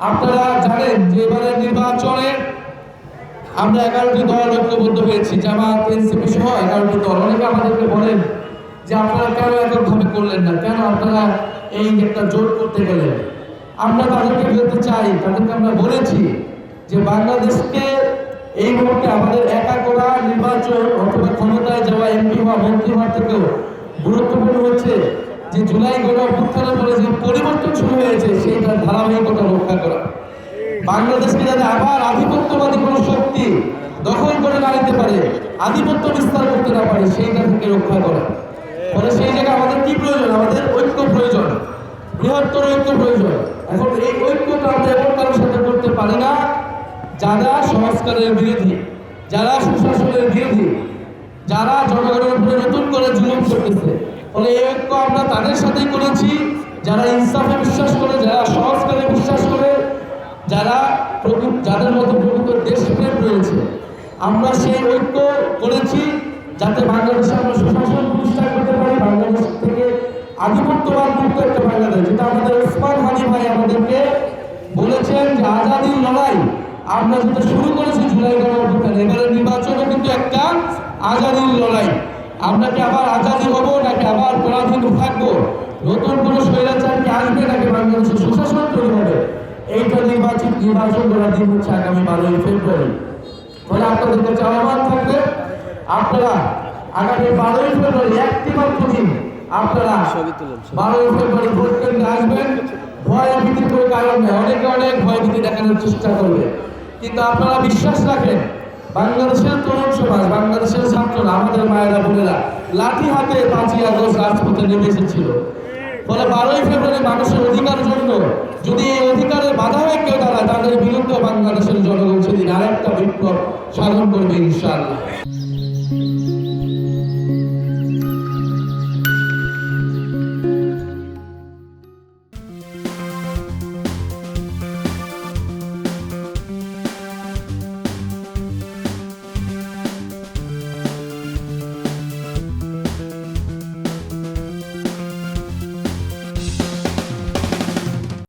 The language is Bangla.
আপনারা জানেন যে এবারের নির্বাচনে আমরা 11টি দল ঐক্যবদ্ধ হয়েছি, জামাত, এনসিপি সহ 11টি দল। অনেকে আমাদেরকে বলেন যে আপনারা কেন এককভাবে করলেন না, কেন আপনারা এই একটা জোট করতে গেলেন। আমরা তাদেরকে বলতে চাই, তাদেরকে আমরা বলেছি যে বাংলাদেশকে এই মুহূর্তে আমাদের একা করা নির্বাচন অথবা ক্ষমতায় যাওয়া এমপি হওয়া, মন্ত্রী হওয়ার থেকেও গুরুত্বপূর্ণ হচ্ছে যে জুলাই গণঅভ্যুত্থানের পরে যে পরিবর্তন শুরু হয়েছে সেইটার ধারাবাহিকতা রক্ষা করা। বাংলাদেশকে যাতে আবার আধিপত্যবাদী কোনো শক্তি দখল করে না নিতে পারে, আধিপত্য বিস্তার করতে না পারে, সেইটা থেকে রক্ষা করা। ফলে সেই জায়গায় আমাদের কি প্রয়োজন? আমাদের ঐক্য প্রয়োজন, বৃহত্তর ঐক্য প্রয়োজন। এখন এই ঐক্যটা আমরা এমন কারোর সাথে করতে পারি না যারা সংস্কারের বিরোধী, যারা সুশাসনের বিরোধী, যারা জনগণের উপরে নতুন করে জুলুম করতেছে। ফলে এই ঐক্য আমরা তাদের সাথেই করেছি যারা ইনসাফে বিশ্বাস করে, যারা সংস্কারে বিশ্বাস করে, যাদের মধ্যে প্রকৃত দেশপ্রেম রয়েছে। আমরা সেই ঐক্য করেছি যাতে বাংলাদেশে আমরা সুশাসন প্রতিষ্ঠা করতে পারি, বাংলাদেশ থেকে আধিপত্যবাদ মুক্ত একটা বাংলাদেশ, যেটা আমাদের ওসমান হানি ভাই আমাদেরকে বলেছেন যে আজাদির লড়াই আমরা যেটা শুরু করেছি জুলাই গণঅভ্যুত্থানে, এবারের নির্বাচনও কিন্তু একটা আজাদির লড়াই। আমরা কি আবার আজাদি হব নাকি আবার পরাধীন থাকবো? নতুন কোনো স্বৈরাচার কি আসবে নাকি বাংলাদেশের সুশাসন তৈরি হবে? এইটা নির্বাচন করার দিন হচ্ছে আগামী 12ই ফেব্রুয়ারি। ফলে আপনাদের কাছে আহ্বান থাকবে, আপনারা আগামী 12ই ফেব্রুয়ারি একটি মাত্র দিন আপনারা 12ই ফেব্রুয়ারি ভোট কেন্দ্রে আসবেন। ভয় ভীতির কোনো কারণ নেই। অনেকে অনেক ভয় ভীতি দেখানোর চেষ্টা করবে, কিন্তু আপনারা বিশ্বাস রাখেন বাংলাদেশের তরুণ সমাজ, বাংলাদেশের ছাত্ররা, আমাদের মায়েরা বোনেরা লাঠি হাতে 5ই আগস্ট রাজপথে নেমে এসেছিল। ফলে 12ই ফেব্রুয়ারি মানুষের অধিকারের জন্য যদি এই অধিকারের বাধা হয়ে কেউ দাঁড়ায়, তাদের বিরুদ্ধে বাংলাদেশের জনগণ সেদিন আরেকটা বিপ্লব সাধন করবে ইনশাআল্লাহ।